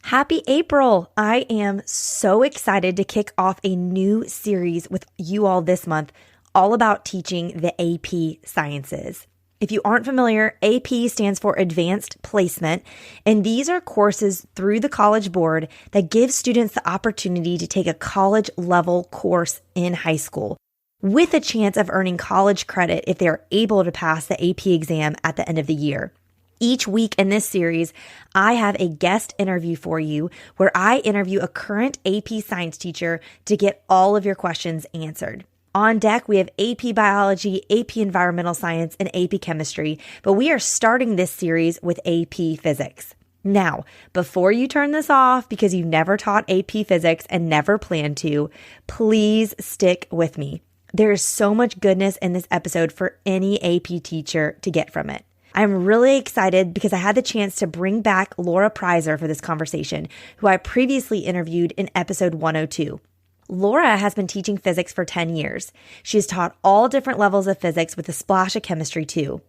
Happy April! I am so excited to kick off a new series with you all this month, all about teaching the AP Sciences. If you aren't familiar, AP stands for Advanced Placement, and these are courses through the College Board that give students the opportunity to take a college-level course in high school, with a chance of earning college credit if they are able to pass the AP exam at the end of the year. Each week in this series, I have a guest interview for you where I interview a current AP science teacher to get all of your questions answered. On deck, we have AP Biology, AP Environmental Science, and AP Chemistry, but we are starting this series with AP Physics. Now, before you turn this off because you've never taught AP Physics and never plan to, please stick with me. There is so much goodness in this episode for any AP teacher to get from it. I'm really excited because I had the chance to bring back Laura Preiser for this conversation, who I previously interviewed in episode 102. Laura has been teaching physics for 10 years. She has taught all different levels of physics with a splash of chemistry too.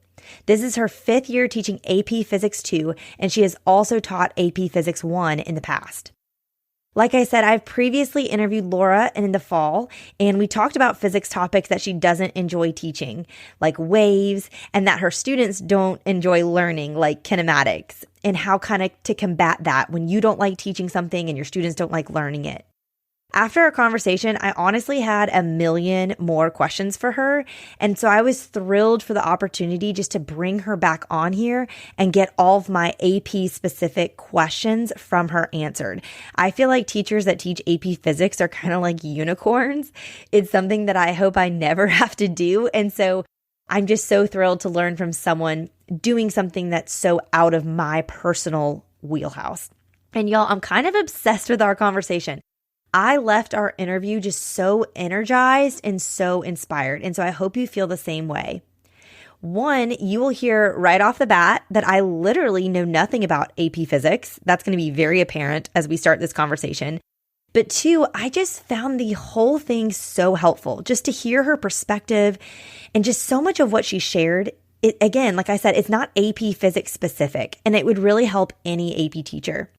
This is her 5th year teaching AP Physics 2, and she has also taught AP Physics 1 in the past. Like I said, I've previously interviewed Laura in the fall, and we talked about physics topics that she doesn't enjoy teaching, like waves, and that her students don't enjoy learning, like kinematics, and how kind of to combat that when you don't like teaching something and your students don't like learning it. After our conversation, I honestly had a million more questions for her, and so I was thrilled for the opportunity just to bring her back on here and get all of my AP-specific questions from her answered. I feel like teachers that teach AP Physics are kind of like unicorns. It's something that I hope I never have to do, and so I'm just so thrilled to learn from someone doing something that's so out of my personal wheelhouse. And y'all, I'm kind of obsessed with our conversation. I left our interview just so energized and so inspired, and so I hope you feel the same way. One, you will hear right off the bat that I literally know nothing about AP Physics. That's going to be very apparent as we start this conversation. But two, I just found the whole thing so helpful, just to hear her perspective and just so much of what she shared. It, again, like I said, it's not AP Physics specific, and it would really help any AP teacher.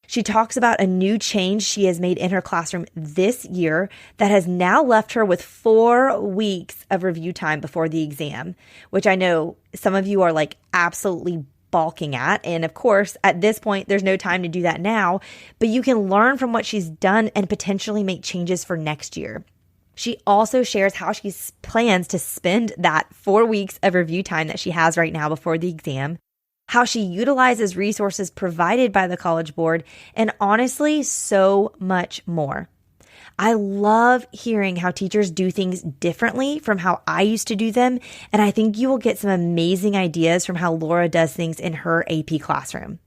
She talks about a new change she has made in her classroom this year that has now left her with 4 weeks of review time before the exam, which I know some of you are like absolutely balking at. And of course, at this point, there's no time to do that now, but you can learn from what she's done and potentially make changes for next year. She also shares how she plans to spend that 4 weeks of review time that she has right now before the exam, how she utilizes resources provided by the College Board, and honestly, so much more. I love hearing how teachers do things differently from how I used to do them, and I think you will get some amazing ideas from how Laura does things in her AP classroom.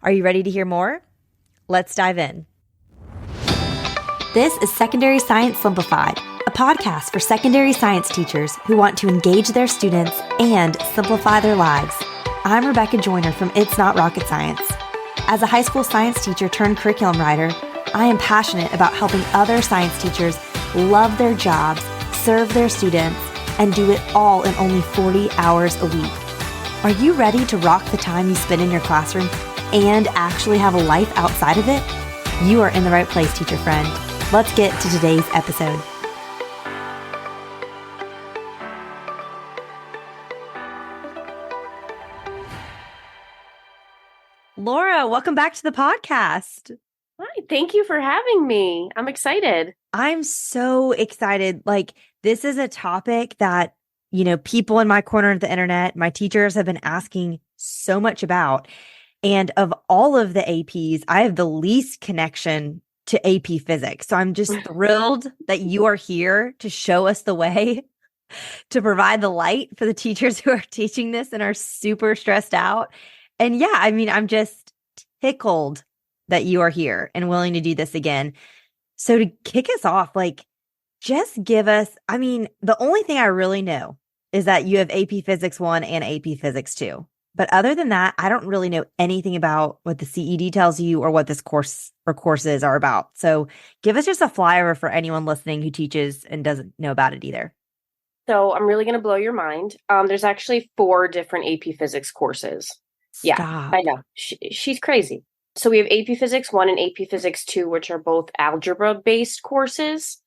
Are you ready to hear more? Let's dive in. This is Secondary Science Simplified, a podcast for secondary science teachers who want to engage their students and simplify their lives. I'm Rebecca Joyner from It's Not Rocket Science. As a high school science teacher turned curriculum writer, I am passionate about helping other science teachers love their jobs, serve their students, and do it all in only 40 hours a week. Are you ready to rock the time you spend in your classroom and actually have a life outside of it? You are in the right place, teacher friend. Let's get to today's episode. Laura, welcome back to the podcast. Hi, thank you for having me. I'm excited. I'm so excited. Like, this is a topic that, people in my corner of the internet, my teachers have been asking so much about. And of all of the APs, I have the least connection to AP Physics. So I'm just thrilled that you are here to show us the way, to provide the light for the teachers who are teaching this and are super stressed out. And yeah, I'm just tickled that you are here and willing to do this again. So to kick us off, just give us, the only thing I really know is that you have AP Physics 1 and AP Physics 2. But other than that, I don't really know anything about what the CED tells you or what this course or courses are about. So give us just a flyover for anyone listening who teaches and doesn't know about it either. So I'm really going to blow your mind. There's actually 4 different AP Physics courses. Stop. Yeah, I know. She's crazy. So we have AP Physics 1 and AP Physics 2, which are both algebra-based courses.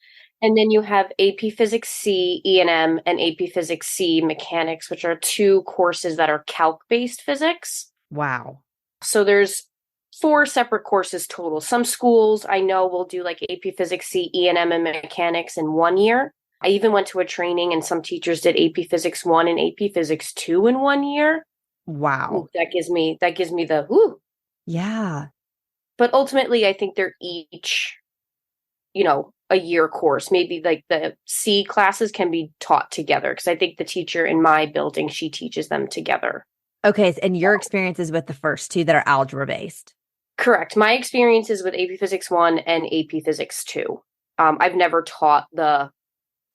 And then you have AP Physics C, E&M, and AP Physics C, Mechanics, which are two courses that are calc-based physics. Wow. So there's four separate courses total. Some schools I know will do like AP Physics C, E&M, and Mechanics in 1 year. I even went to a training and some teachers did AP Physics 1 and AP Physics 2 in 1 year. Wow. That gives me the whoo. Yeah. But ultimately I think they're each, a year course. Maybe like the C classes can be taught together because I think the teacher in my building, she teaches them together. Okay. And your experiences with the first two that are algebra based. Correct. My experiences with AP Physics 1 and AP Physics 2. I've never taught the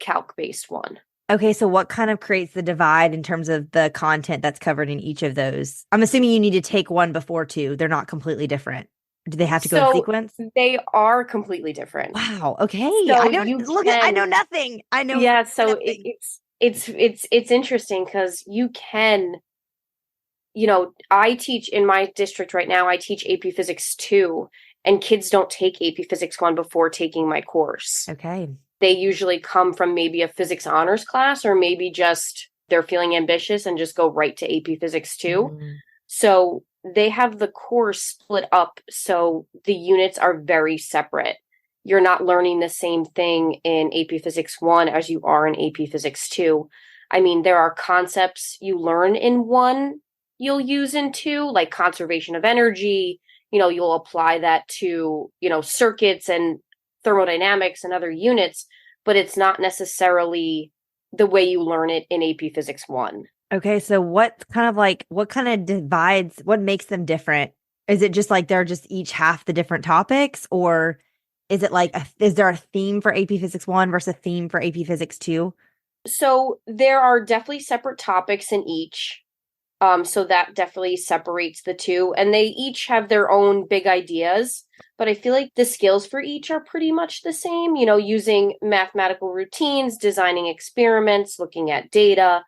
calc-based one. Okay. So what kind of creates the divide in terms of the content that's covered in each of those? I'm assuming you need to take one before two. They're not completely different. Do they have to go in So sequence? they are completely different. Wow. Okay. So I don't you look at, I know can, nothing. I know yeah, so nothing. it's interesting because you can, I teach in my district right now, I teach AP Physics 2, and kids don't take AP Physics 1 before taking my course. Okay. They usually come from maybe a physics honors class or maybe just they're feeling ambitious and just go right to AP Physics 2. Mhm. So they have the course split up so the units are very separate. You're not learning the same thing in AP Physics 1 as you are in AP Physics 2. I mean, there are concepts you learn in 1 you'll use in 2, like conservation of energy. You'll apply that to, circuits and thermodynamics and other units, but it's not necessarily the way you learn it in AP Physics 1. Okay, so what kind of divides, what makes them different? Is it just like they're just each half the different topics, or is it like is there a theme for AP Physics 1 versus a theme for AP Physics 2? So there are definitely separate topics in each. So that definitely separates the two. And they each have their own big ideas, but I feel like the skills for each are pretty much the same, using mathematical routines, designing experiments, looking at data,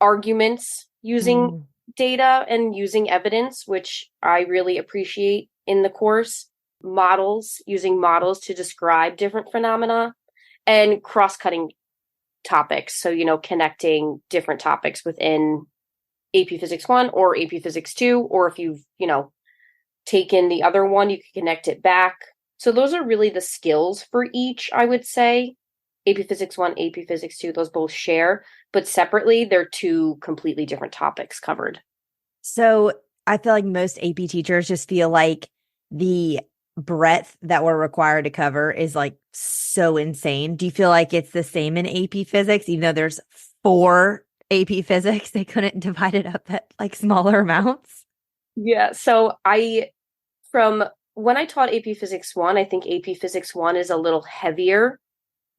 arguments using Mm. data and using evidence, which I really appreciate in the course, models, using models to describe different phenomena, and cross-cutting topics. So, connecting different topics within AP Physics 1 or AP Physics 2, or if you've, taken the other one, you can connect it back. So those are really the skills for each, I would say. AP Physics 1, AP Physics 2, those both share, but separately, they're two completely different topics covered. So I feel like most AP teachers just feel like the breadth that we're required to cover is like so insane. Do you feel like it's the same in AP Physics, even though there's four AP Physics, they couldn't divide it up at like smaller amounts? Yeah, so from when I taught AP Physics 1, I think AP Physics 1 is a little heavier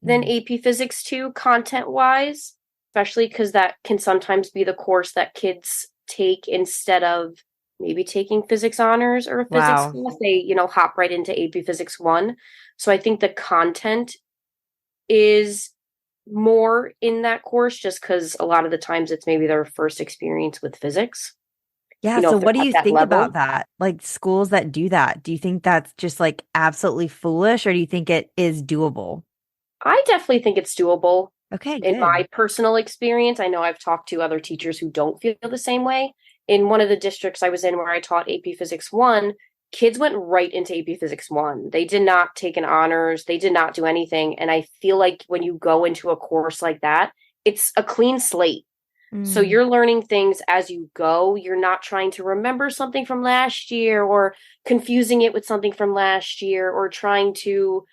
than Mm. AP Physics 2 content wise, especially because that can sometimes be the course that kids take instead of maybe taking physics honors or a physics Wow. class. They, hop right into AP Physics 1. So I think the content is more in that course just because a lot of the times it's maybe their first experience with physics, Yeah. So if they're what do at you that think about level. that? Like schools that do that, do you think that's just like absolutely foolish, or do you think it is doable? I definitely think it's doable. Okay, In good. my personal experience, I know I've talked to other teachers who don't feel the same way. In one of the districts I was in where I taught AP Physics 1, kids went right into AP Physics 1. They did not take an honors, they did not do anything. And I feel like when you go into a course like that, it's a clean slate. So Mm. you're learning things as you go. You're not trying to remember something from last year or confusing it with something from last year or trying to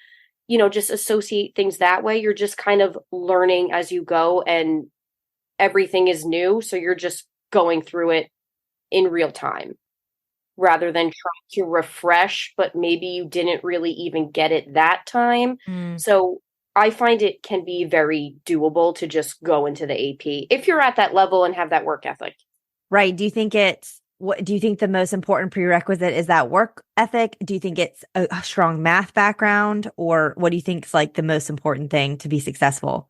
just associate things that way. You're just kind of learning as you go and everything is new. So you're just going through it in real time rather than trying to refresh, but maybe you didn't really even get it that time. Mm. So I find it can be very doable to just go into the AP if you're at that level and have that work ethic. Right. Do you think the most important prerequisite is that work ethic? Do you think it's a strong math background, or what do you think is like the most important thing to be successful?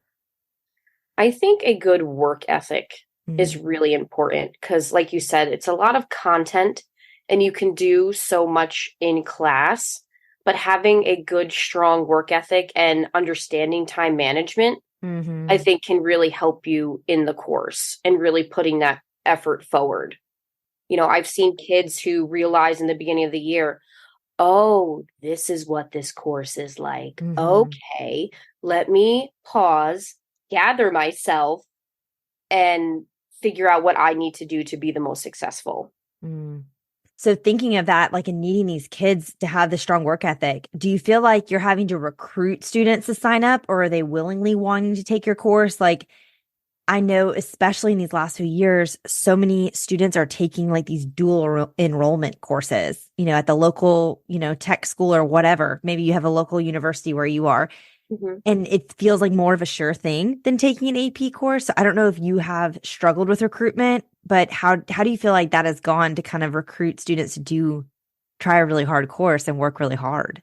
I think a good work ethic Mm. is really important because, like you said, it's a lot of content and you can do so much in class, but having a good, strong work ethic and understanding time management, I Mm-hmm. think can really help you in the course and really putting that effort forward. I've seen kids who realize in the beginning of the year, oh, this is what this course is like. Mm-hmm. Okay, let me pause, gather myself, and figure out what I need to do to be the most successful. Mm. So thinking of that, like in needing these kids to have the strong work ethic, do you feel like you're having to recruit students to sign up, or are they willingly wanting to take your course? Like, I know, especially in these last few years, so many students are taking like these dual enrollment courses, at the local, tech school or whatever. Maybe you have a local university where you are, Mhm. and it feels like more of a sure thing than taking an AP course. So I don't know if you have struggled with recruitment, but how do you feel like that has gone to kind of recruit students to try a really hard course and work really hard?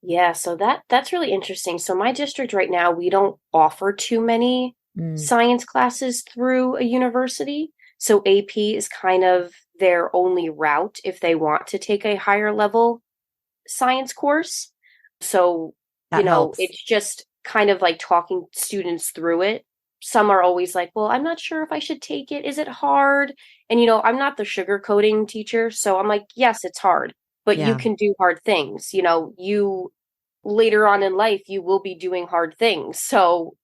Yeah, so that's really interesting. So my district right now, we don't offer too many Mm, science classes through a university. So AP is kind of their only route if they want to take a higher level science course. So, that helps. it's just kind of like talking students through it. Some are always like, well, I'm not sure if I should take it. Is it hard? And, I'm not the sugarcoating teacher. So I'm like, yes, it's hard, but you Yeah. can do hard things. You later on in life, you will be doing hard things. So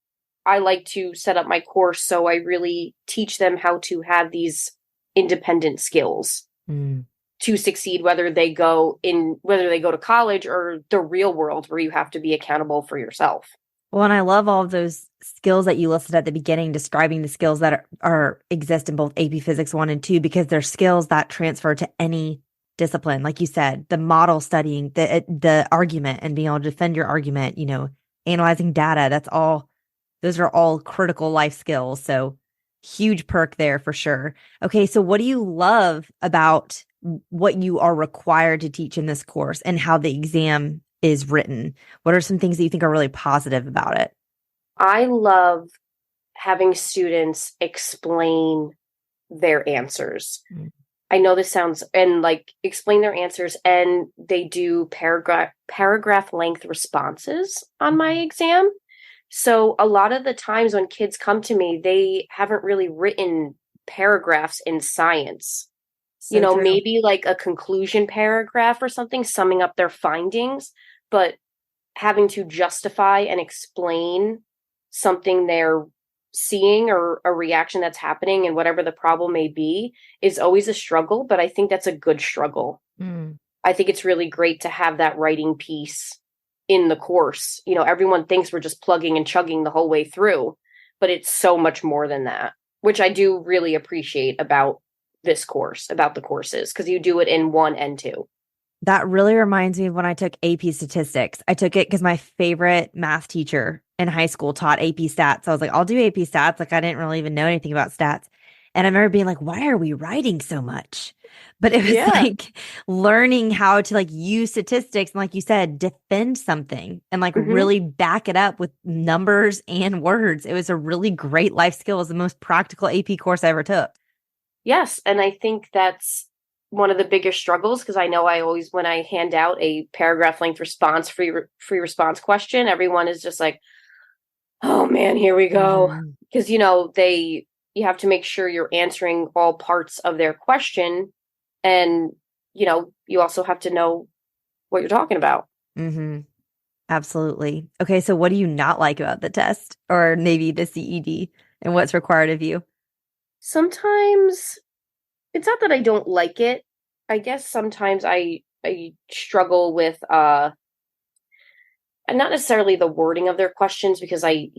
I like to set up my course so I really teach them how to have these independent skills Mm. to succeed, whether they go to college or the real world where you have to be accountable for yourself. Well, and I love all of those skills that you listed at the beginning, describing the skills that are exist in both AP Physics 1 and 2, because they're skills that transfer to any discipline. Like you said, the model studying, the argument and being able to defend your argument, analyzing data, those are all critical life skills. So huge perk there for sure. Okay, so what do you love about what you are required to teach in this course and how the exam is written? What are some things that you think are really positive about it? I love having students explain their answers. Mm. I know this sounds and like explain their answers, and they do paragraph length responses on my exam. So a lot of the times when kids come to me, they haven't really written paragraphs in science. So true. Maybe like a conclusion paragraph or something summing up their findings, but having to justify and explain something they're seeing or a reaction that's happening and whatever the problem may be is always a struggle, but I think that's a good struggle. Mm. I think it's really great to have that writing piece in the course. Everyone thinks we're just plugging and chugging the whole way through, but it's so much more than that, which I do really appreciate about this course, about the courses, because you do it in 1 and 2. That really reminds me of when I took AP statistics. I took it because my favorite math teacher in high school taught AP stats. So I was like, I'll do AP stats. Like, I didn't really even know anything about stats. And I remember being like, why are we writing so much? But it was Yeah. like learning how to like use statistics and, like you said, defend something and like Hmm. really back it up with numbers and words. It was a really great life skill. It was the most practical AP course I ever took. Yes, and I think that's one of the biggest struggles because I know I always when I hand out a paragraph length response free response question, everyone is just like, "Oh man, here we go." Mhm. Because you have to make sure you're answering all parts of their question, and you also have to know what you're talking about. Mm-hmm. Absolutely. Okay, so what do you not like about the test or maybe the CED and what's required of you? Sometimes it's not that I don't like it. I guess sometimes I struggle with and not necessarily the wording of their questions because am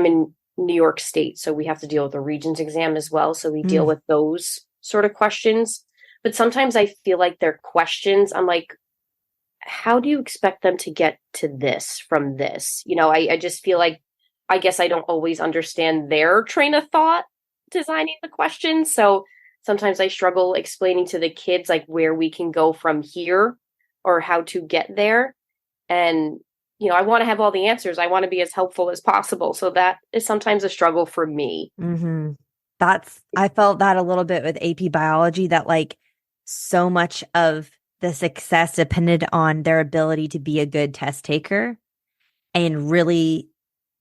in New York State, so we have to deal with the Regents exam as well. So we deal Mm, with those sort of questions. But sometimes I feel like their questions, I'm like, how do you expect them to get to this from this? I just feel like I guess I don't always understand their train of thought designing the questions. So sometimes I struggle explaining to the kids like where we can go from here or how to get there. And I want to have all the answers. I want to be as helpful as possible. So that is sometimes a struggle for me. hmm I felt that a little bit with AP biology that like so much of the success depended on their ability to be a good test taker and really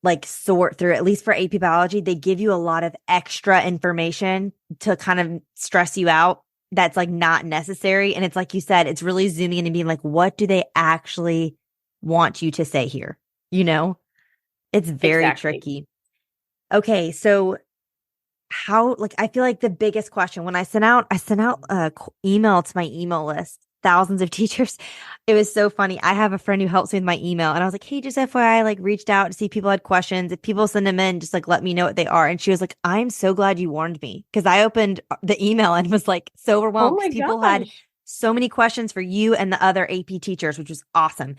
like sort through, at least for AP biology, they give you a lot of extra information to kind of stress you out that's like not necessary. And it's like you said, it's really zooming in and being like, what do they actually want you to say here? You know, it's very Exactly. tricky. Okay, so how, like, I feel like the biggest question when I sent out a email to my email list, thousands of teachers. It was so funny. I have a friend who helps me with my email, and I was like, hey, just FYI, like, reached out to see if people had questions. If people send them in, just like let me know what they are. And she was like, I'm so glad you warned me, because I opened the email and was like so Oh overwhelmed because my people had gosh. so many questions for you and the other AP teachers, which was awesome.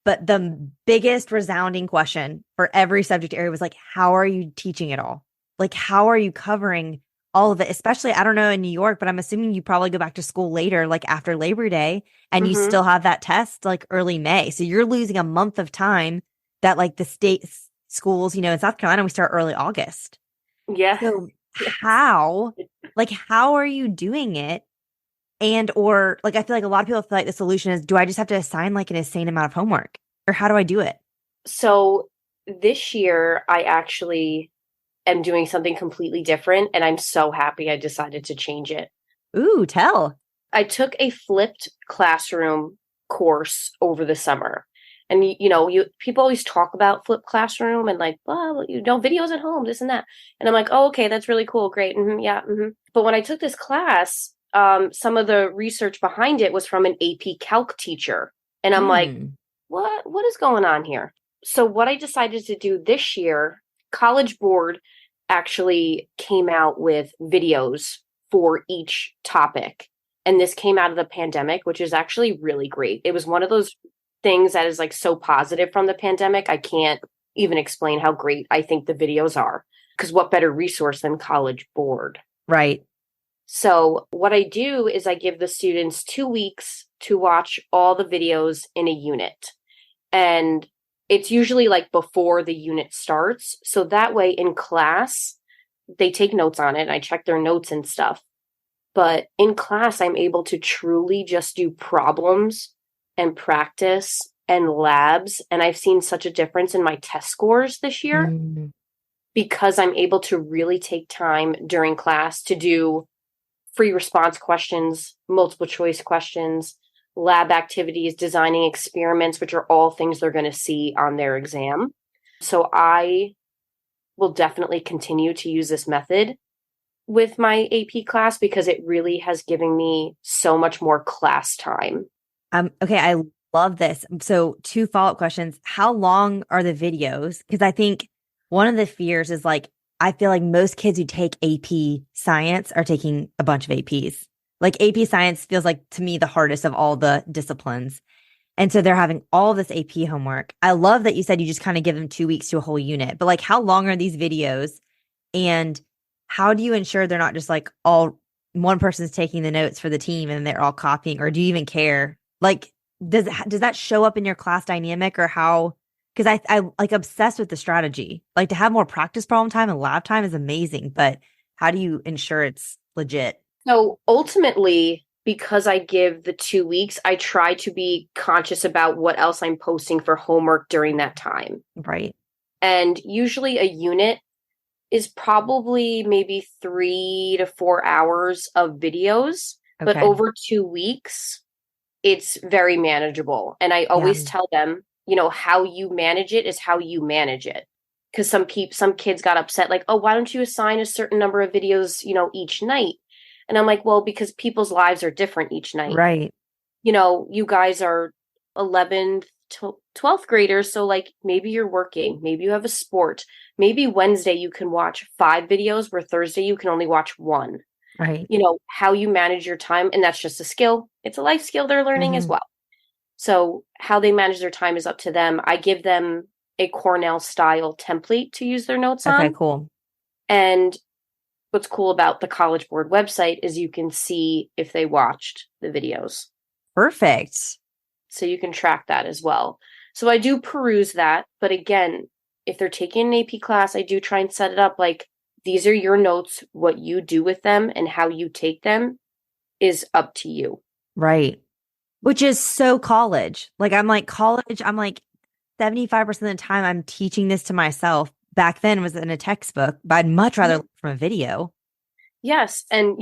But the biggest resounding question for every subject area was like, how are you teaching it all? Like, how are you covering all of it? Especially, I don't know in New York, but I'm assuming you probably go back to school later, like after Labor Day, and you Hmm. still have that test like early May. So you're losing a month of time that like the state schools, in South Carolina, we start early August. Yeah. So Yes. how are you doing it? And or like I feel like a lot of people feel like the solution is, do I just have to assign like an insane amount of homework? Or how do I do it? So this year, I actually am doing something completely different, and I'm so happy I decided to change it. Ooh, tell. I took a flipped classroom course over the summer. And you people always talk about flipped classroom and like, well, videos at home, this and that. And I'm like, oh, okay, that's really cool, great, yeah. But when I took this class, some of the research behind it was from an AP Calc teacher, and I'm like, Hmm. what is going on here? So what I decided to do this year, College Board actually came out with videos for each topic. And this came out of the pandemic, which is actually really great. It was one of those things that is like so positive from the pandemic. I can't even explain how great I think the videos are. Because what better resource than College Board? Right. So, what I do is I give the students 2 weeks to watch all the videos in a unit. And it's usually like before the unit starts. So that way in class, they take notes on it. And I check their notes and stuff. But in class, I'm able to truly just do problems and practice and labs. And I've seen such a difference in my test scores this year Mm. because I'm able to really take time during class to do free response questions, multiple choice questions, lab activities, designing experiments, which are all things they're going to see on their exam. So I will definitely continue to use this method with my AP class because it really has given me so much more class time. Okay, I love this. So, two follow-up questions. How long are the videos? Because I think one of the fears is like, I feel like most kids who take AP science are taking a bunch of APs. Like AP science feels like to me the hardest of all the disciplines. And so they're having all this AP homework. I love that you said you just kind of give them 2 weeks to a whole unit, but like how long are these videos? And how do you ensure they're not just like all one person's taking the notes for the team and they're all copying, or do you even care? Like, does that show up in your class dynamic or how? Because I like obsessed with the strategy. Like to have more practice problem time and lab time is amazing, but how do you ensure it's legit? So ultimately, because I give the 2 weeks, I try to be conscious about what else I'm posting for homework during that time. Right. And usually a unit is probably maybe 3 to 4 hours of videos, but Okay. over 2 weeks, it's very manageable. And I Yeah. always tell them, how you manage it is how you manage it. Because some kids got upset, like, oh, why don't you assign a certain number of videos, each night? And I'm like, well, because people's lives are different each night. Right. You guys are 11th to 12th graders, so like maybe you're working, maybe you have a sport. Maybe Wednesday you can watch 5 videos where Thursday you can only watch one. Right. How you manage your time, and that's just a skill. It's a life skill they're learning as Hmm. well. So how they manage their time is up to them. I give them a Cornell style template to use their notes Okay, on. cool. And what's cool about the College Board website is you can see if they watched the videos. Perfect. So you can track that as well. So I do peruse that. But again, if they're taking an AP class, I do try and set it up like these are your notes, what you do with them and how you take them is up to you. Right. Which is so college. I'm like college, I'm like 75% of the time I'm teaching this to myself. Back then it was in a textbook, but I'd much rather learn from a video. Yes. And,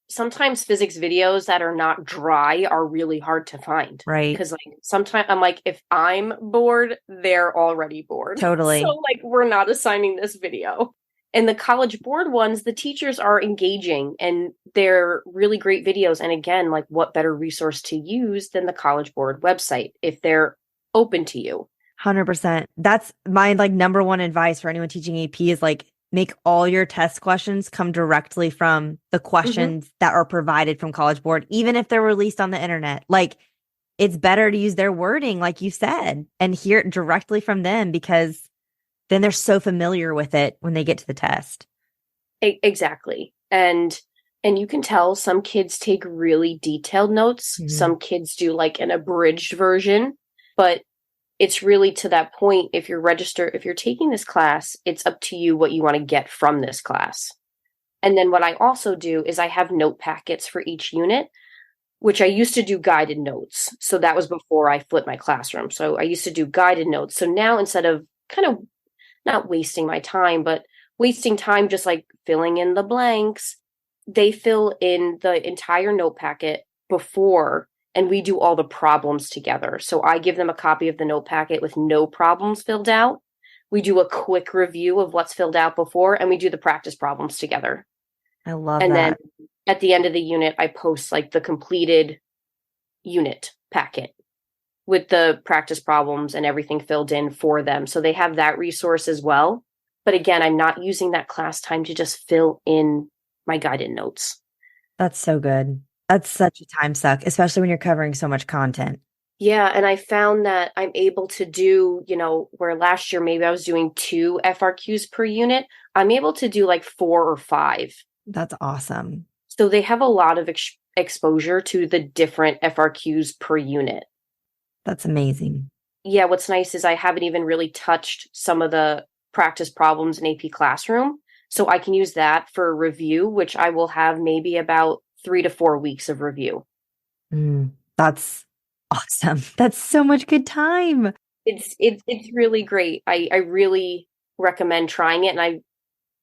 sometimes physics videos that are not dry are really hard to find. Right. Because, like, sometimes I'm like, if I'm bored, they're already bored. So, Totally. like, we're not assigning this video. And the College Board ones, the teachers are engaging and they're really great videos. And again, like, what better resource to use than the College Board website if they're open to you? 100%. That's my number one advice for anyone teaching AP is make all your test questions come directly from the Mm-hmm. questions that are provided from College Board, even if they're released on the internet. It's better to use their wording, like you said, and hear it directly from them because then they're so familiar with it when they get to the test. Exactly. And you can tell some kids take really detailed notes. Mhm. Some kids do like an abridged version, but it's really to that point. If you're taking this class, it's up to you what you want to get from this class. And then what I also do is I have note packets for each unit, which I used to do guided notes. So that was before I flipped my classroom. So I used to do guided notes. So now instead of kind of not wasting my time, but wasting time just like filling in the blanks, they fill in the entire note packet before and we do all the problems together. So I give them a copy of the note packet with no problems filled out. We do a quick review of what's filled out before and we do the practice problems together. I love And then that. at the end of the unit, I post like the completed unit packet with the practice problems and everything filled in for them. So they have that resource as well. But again, I'm not using that class time to just fill in my guided notes. That's so good. That's such a time suck, especially when you're covering so much content. Yeah, and I found that I'm able to do, where last year maybe I was doing 2 FRQs per unit, I'm able to do like 4 or 5. That's awesome. So they have a lot of exposure to the different FRQs per unit. That's amazing. Yeah, what's nice is I haven't even really touched some of the practice problems in AP Classroom. So I can use that for review, which I will have maybe about 3 to 4 weeks of review. That's awesome. That's so much good time. It's really great. I really recommend trying it. And I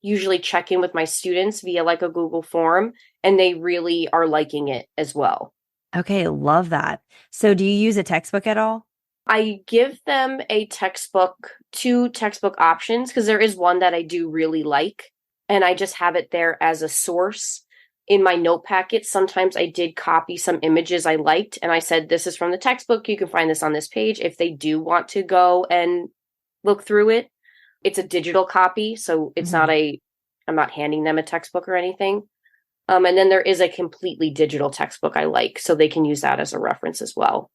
usually check in with my students via like a Google form, and they really are liking it as well. Okay, love that. So do you use a textbook at all? I give them a textbook, 2 textbook options, because there is one that I do really like, and I just have it there as a source. In my note packet, sometimes I did copy some images I liked, and I said, this is from the textbook. You can find this on this page. If they do want to go and look through it, it's a digital copy, so it's not Mhm. I'm not handing them a textbook or anything. And then there is a completely digital textbook I like, so they can use that as a reference as well.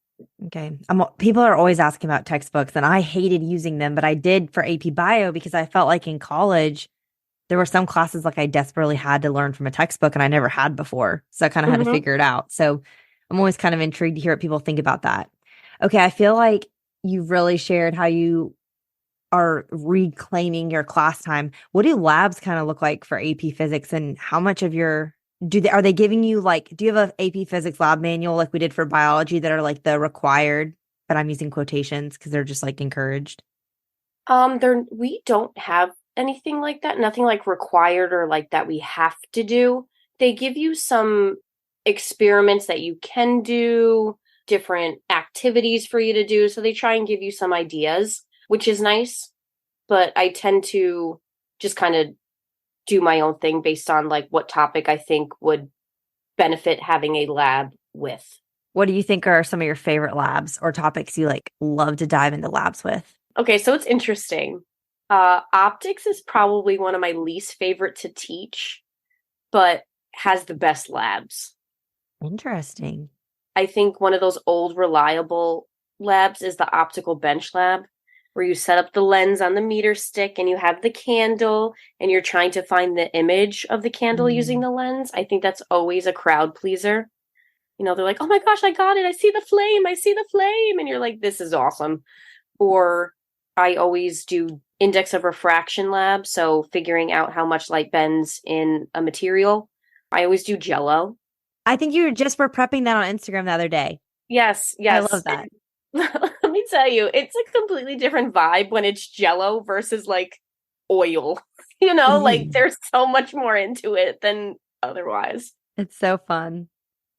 Okay. People are always asking about textbooks, and I hated using them, but I did for AP Bio because I felt like in college, there were some classes I desperately had to learn from a textbook and I never had before. So I kind of had to Mm-hmm. figure it out. So I'm always kind of intrigued to hear what people think about that. Okay. I feel like you've really shared how you are reclaiming your class time. What do labs kind of look like for AP Physics and how much of your are they giving you do you have a AP Physics lab manual like we did for biology that are the required, but I'm using quotations because they're just encouraged? We don't have anything like that, nothing like required or like that we have to do. They give you some experiments that you can do, different activities for you to do. So they try and give you some ideas, which is nice. But I tend to just kind of do my own thing based on like what topic I think would benefit having a lab with. What do you think are some of your favorite labs or topics you love to dive into labs with? Okay, so it's interesting. Optics is probably one of my least favorite to teach, but has the best labs. Interesting. I think one of those old reliable labs is the optical bench lab, where you set up the lens on the meter stick and you have the candle and you're trying to find the image of the candle using Mm. the lens. I think that's always a crowd pleaser. They're like, oh my gosh, I got it. I see the flame. I see the flame. And you're like, this is awesome. Or I always do index of refraction lab. So figuring out how much light bends in a material. I always do jello. I think you just were prepping that on Instagram the other day. Yes, I yes. love that. Let me tell you, it's a completely different vibe when it's Jello versus like oil. Like Mhm. there's so much more into it than otherwise. It's so fun.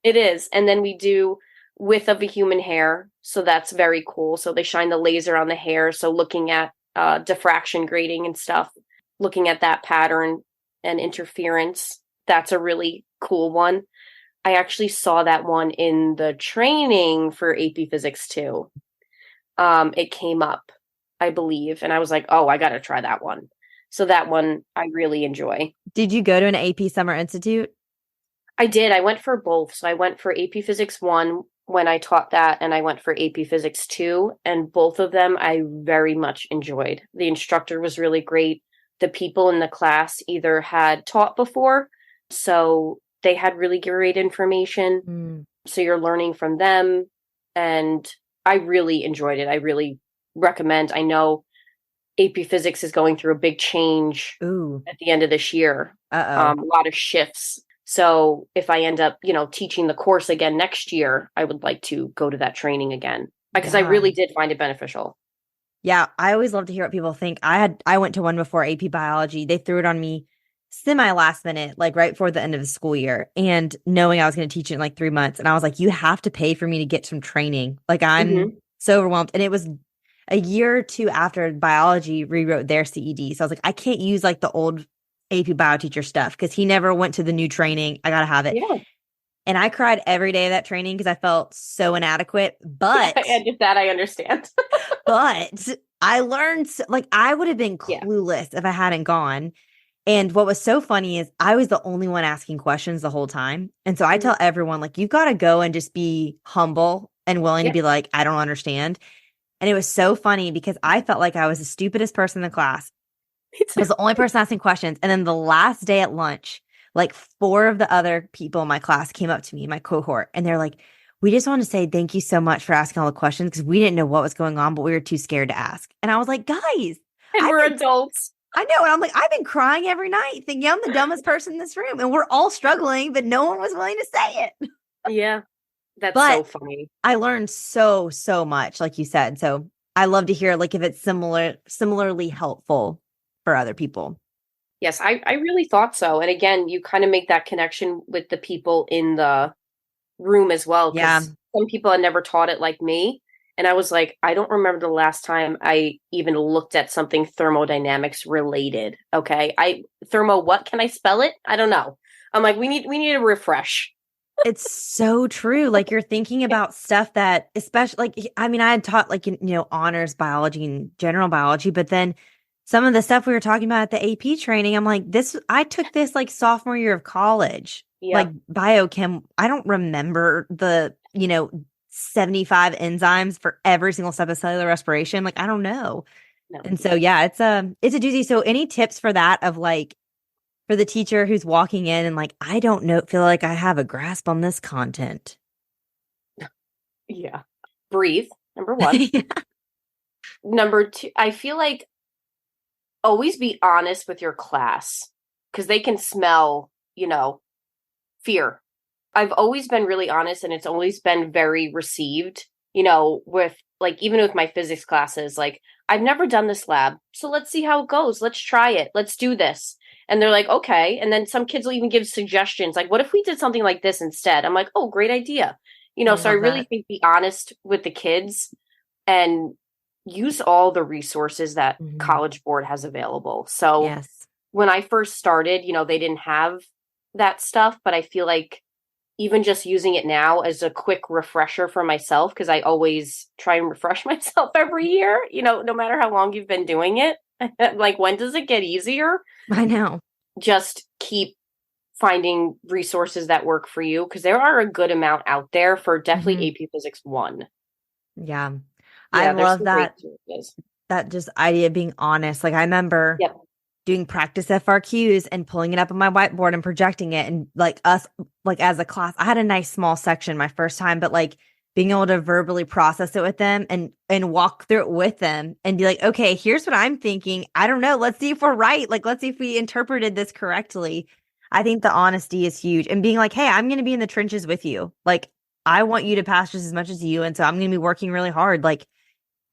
It is. And then we do width of a human hair. So that's very cool. So they shine the laser on the hair. So looking at diffraction grading and stuff, looking at that pattern and interference, that's a really cool one. I actually saw that one in the training for AP Physics too. It came up, I believe, and I was like, oh, I got to try that one. So that one I really enjoy. Did you go to an AP Summer Institute? I did. I went for both. So I went for AP Physics 1 when I taught that, and I went for AP Physics 2, and both of them I very much enjoyed. The instructor was really great. The people in the class either had taught before, so they had really great information. Mm. So you're learning from them, and I really enjoyed it. I really recommend. I know AP Physics is going through a big change Ooh. at the end of this year. Uh-oh. A lot of shifts. So if I end up, teaching the course again next year, I would like to go to that training again because I Yeah. really did find it beneficial. Yeah, I always love to hear what people think. I went to one before AP Biology. They threw it on me semi last minute, like right before the end of the school year, and knowing I was going to teach it in like 3 months. And I was like, you have to pay for me to get some training. Like I'm Hmm. so overwhelmed. And it was a year or two after biology rewrote their CED. So I was like, I can't use like the old AP bio teacher stuff because he never went to the new training. I got to have it. Yeah. And I cried every day of that training because I felt so inadequate. Yeah. But And if that I understand. but I learned, like, I would have been Yeah. clueless if I hadn't gone. And what was so funny is I was the only one asking questions the whole time. And so I Mhm. tell everyone, like, you've got to go and just be humble and willing to Yeah. be like, I don't understand. And it was so funny because I felt like I was the stupidest person in the class. I was the only person asking questions. And then the last day at lunch, like four of the other people in my class came up to me, my cohort, and they're like, we just want to say thank you so much for asking all the questions because we didn't know what was going on, but we were too scared to ask. And I was like, guys, And I've we're been, adults. I know. And I'm like, I've been crying every night thinking I'm the dumbest person in this room. And we're all struggling, but no one was willing to say it. Yeah. That's But so funny. I learned so, so much, like you said. So I love to hear like if it's similarly helpful for other people. Yes, I really thought so. And again, you kind of make that connection with the people in the room as well, Yeah. because some people had never taught it like me. And I was like, I don't remember the last time I even looked at something thermodynamics related. Okay. What can I spell it? I don't know. I'm like, we need a refresh. It's so true. Like you're thinking about stuff that, especially like, I mean, I had taught like, honors biology and general biology, but then some of the stuff we were talking about at the AP training, I'm like, I took this like sophomore year of college, like Yeah. biochem. I don't remember the, 75 enzymes for every single step of cellular respiration. Like, I don't know. No. And so, yeah, it's a doozy. So any tips for that of like, for the teacher who's walking in and like, I don't know, feel like I have a grasp on this content. Yeah. Breathe. Number one. Number two, I feel like always be honest with your class because they can smell, fear. I've always been really honest and it's always been very received, with like even with my physics classes, like I've never done this lab. So let's see how it goes. Let's try it. Let's do this. And they're like, okay. And then some kids will even give suggestions like, what if we did something like this instead? I'm like, oh, great idea. I So I love really that. think be honest with the kids and use all the resources that Mhm. College Board has available. So Yes. when I first started, they didn't have that stuff, but I feel like even just using it now as a quick refresher for myself, because I always try and refresh myself every year, no matter how long you've been doing it. Like, when does it get easier? I know. Just keep finding resources that work for you, because there are a good amount out there for definitely Mhm. AP Physics 1. Yeah. I Yeah, there's love some great that, resources. that just idea of being honest. Like I remember Yep. doing practice FRQs and pulling it up on my whiteboard and projecting it. And like us, like as a class, I had a nice small section my first time, but like being able to verbally process it with them and walk through it with them and be like, okay, here's what I'm thinking. I don't know. Let's see if we're right. Like, let's see if we interpreted this correctly. I think the honesty is huge and being like, hey, I'm going to be in the trenches with you. Like, I want you to pass just as much as you. And so I'm going to be working really hard. Like,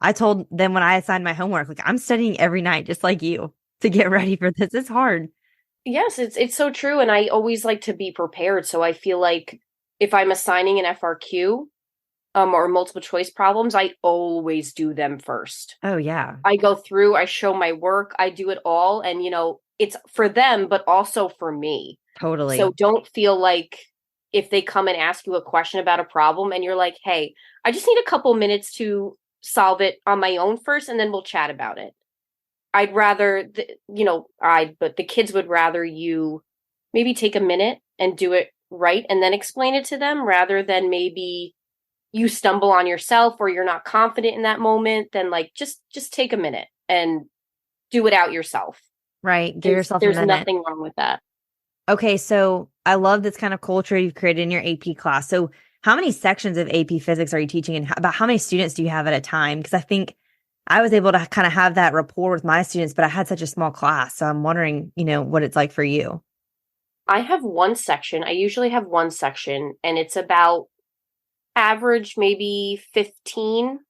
I told them when I assigned my homework, like, I'm studying every night, just like you, to get ready for this. It's hard. Yes, it's so true, and I always like to be prepared. So I feel like if I'm assigning an FRQ, or multiple choice problems, I always do them first. Oh, yeah, I go through, I show my work, I do it all, and it's for them, but also for me. So totally. don't feel like if they come and ask you a question about a problem and you're like, hey, I just need a couple minutes to solve it on my own first, and then we'll chat about it. I'd rather, but the kids would rather you maybe take a minute and do it right and then explain it to them rather than maybe you stumble on yourself or you're not confident in that moment. Then like just take a minute and do it out yourself. Right. Give There's yourself a there's minute. nothing wrong with that. Okay. So I love this kind of culture you've created in your AP class. So, how many sections of AP physics are you teaching and about how many students do you have at a time? Because I think I was able to kind of have that rapport with my students, but I had such a small class. So I'm wondering, what it's like for you. I have one section. I usually have one section and it's about average maybe 15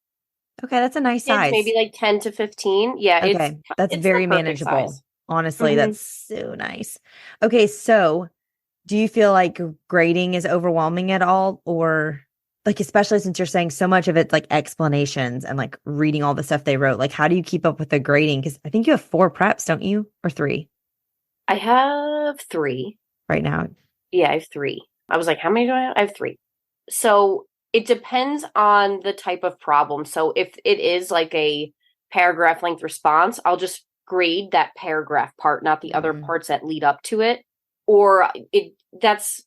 Okay, that's a nice kids, size. maybe like 10 to 15. Yeah, it's Okay, that's it's the very perfect manageable. size. Honestly, Hmm. that's so nice. Okay, so do you feel like grading is overwhelming at all? Or like, especially since you're saying so much of it's like explanations and like reading all the stuff they wrote, like, how do you keep up with the grading? Because I think you have 4 preps, don't you? Or three I have three. right now. Yeah, I have three. I was like, how many do I have? I have three. So it depends on the type of problem. So if it is like a paragraph length response, I'll just grade that paragraph part, not the other Mhm. parts that lead up to it. Or that's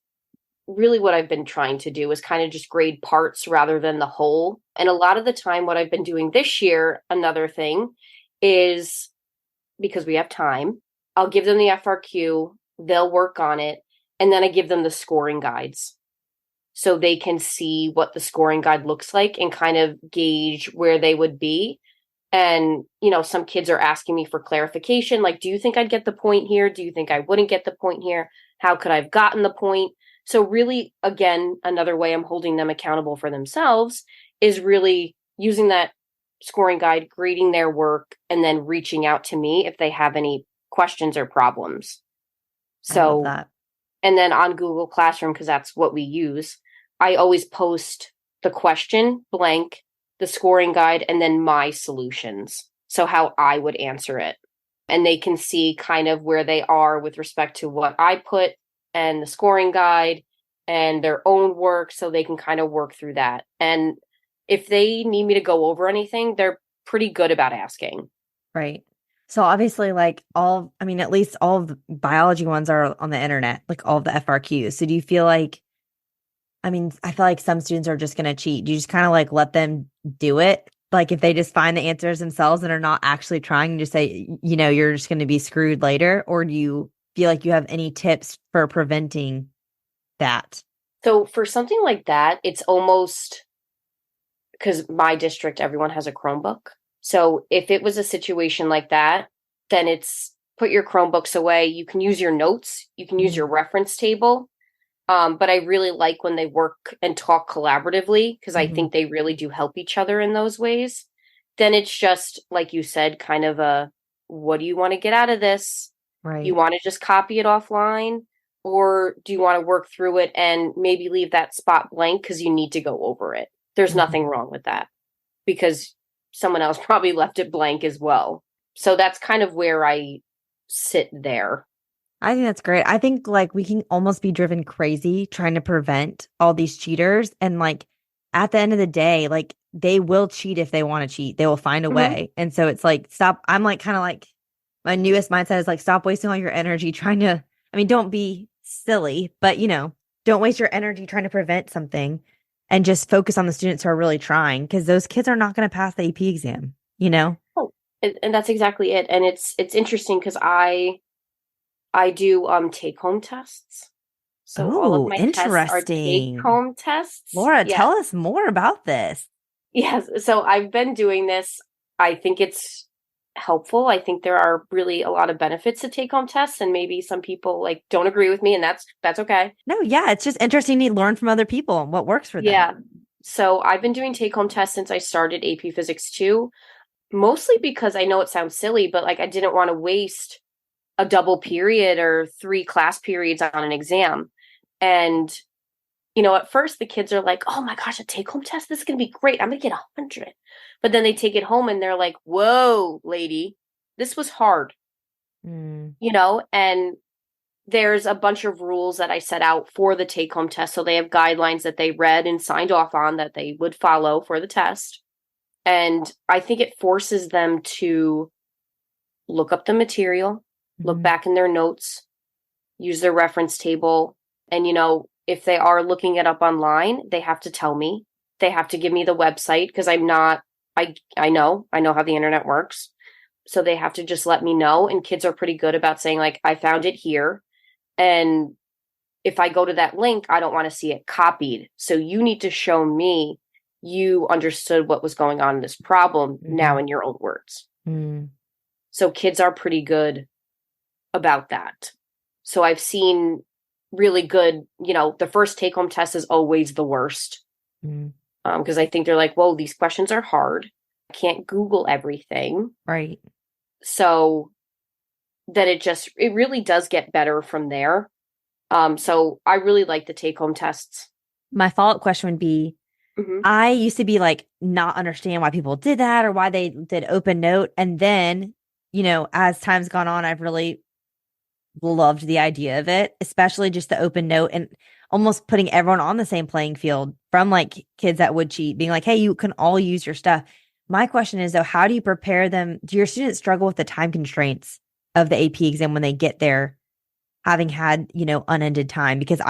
really what I've been trying to do is kind of just grade parts rather than the whole. And a lot of the time, what I've been doing this year, another thing is because we have time, I'll give them the FRQ, they'll work on it, and then I give them the scoring guides so they can see what the scoring guide looks like and kind of gauge where they would be. And, some kids are asking me for clarification like, do you think I'd get the point here? Do you think I wouldn't get the point here? How could I have gotten the point? So, really, again, another way I'm holding them accountable for themselves is really using that scoring guide, grading their work, and then reaching out to me if they have any questions or problems. I love So, that. and then on Google Classroom, because that's what we use, I always post the question blank, the scoring guide, and then my solutions. So, how I would answer it. And they can see kind of where they are with respect to what I put and the scoring guide and their own work. So they can kind of work through that. And if they need me to go over anything, they're pretty good about asking. Right. So obviously, like I mean, at least all of the biology ones are on the internet, like all of the FRQs. So do you feel like, I mean, I feel like some students are just going to cheat. Do you just kind of like let them do it? Like if they just find the answers themselves and are not actually trying, you just say, you're just going to be screwed later? Or do you feel like you have any tips for preventing that? So for something like that, it's almost because my district, everyone has a Chromebook. So if it was a situation like that, then it's put your Chromebooks away. You can use your notes, you can use Mhm. your reference table. But I really like when they work and talk collaboratively because I Mhm. think they really do help each other in those ways. Then it's just, like you said, kind of a what do you want to get out of this? Do you Right. want to just copy it offline? Or do you want to work through it and maybe leave that spot blank because you need to go over it? There's Mhm. nothing wrong with that because someone else probably left it blank as well. So that's kind of where I sit there. I think that's great. I think like we can almost be driven crazy trying to prevent all these cheaters. And like at the end of the day, like they will cheat if they want to cheat. They will find a Hmm. way. And so it's like, stop. I'm like, kind of like my newest mindset is like, stop wasting all your energy trying to, I mean, don't be silly, but don't waste your energy trying to prevent something and just focus on the students who are really trying because those kids are not going to pass the AP exam, you know? Oh, and that's exactly it. And it's interesting because I do take home tests. So all of Oh, my tests are take interesting. home tests. Laura, Yeah. tell us more about this. Yes. So I've been doing this. I think it's helpful. I think there are really a lot of benefits to take home tests, and maybe some people like don't agree with me, and that's okay. No, yeah, it's just interesting to learn from other people and what works for them. Yeah. So I've been doing take home tests since I started AP Physics 2, mostly because I know it sounds silly, but like I didn't want to waste a double period or 3 class periods on an exam. And at first the kids are like, "Oh my gosh, a take home test? This is going to be great. I'm going to get 100." But then they take it home and they're like, "Whoa, lady, this was hard." Mm. And there's a bunch of rules that I set out for the take home test. So they have guidelines that they read and signed off on that they would follow for the test. And I think it forces them to look up the material, look back in their notes, use their reference table. And, if they are looking it up online, they have to tell me. They have to give me the website because I know how the internet works. So they have to just let me know. And kids are pretty good about saying, like, I found it here. And if I go to that link, I don't want to see it copied. So you need to show me you understood what was going on in this problem now in your own words. So kids are pretty good about that. So I've seen really good, the first take home test is always the worst. Because I think they're like, whoa, these questions are hard. I can't Google everything. Right. So that it really does get better from there. So I really like the take home tests. My follow-up question would be, I used to be like, not understand why people did that or why they did open note. And then, as time's gone on, I've really loved the idea of it, especially just the open note and almost putting everyone on the same playing field, from like kids that would cheat, being like, hey, you can all use your stuff. My question is, though, how do you prepare them? Do your students struggle with the time constraints of the AP exam when they get there, having had, unended time? Because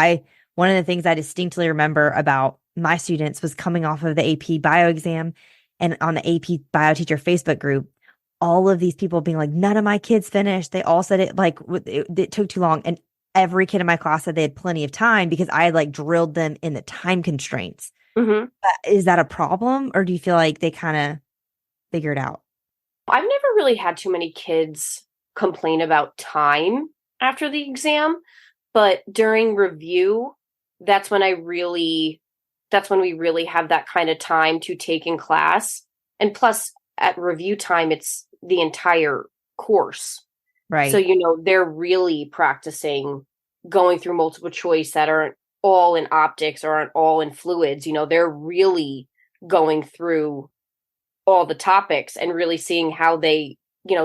one of the things I distinctly remember about my students was coming off of the AP bio exam, and on the AP bio teacher Facebook group, all of these people being like, none of my kids finished. They all said it took too long. And every kid in my class said they had plenty of time because I had like drilled them in the time constraints. Is that a problem, or do you feel like they kind of figure it out? I've never really had too many kids complain about time after the exam, but during review, that's when we really have that kind of time to take in class. And plus, at review time, it's the entire course. Right. So, they're really practicing going through multiple choice that aren't all in optics or aren't all in fluids. They're really going through all the topics and really seeing how they,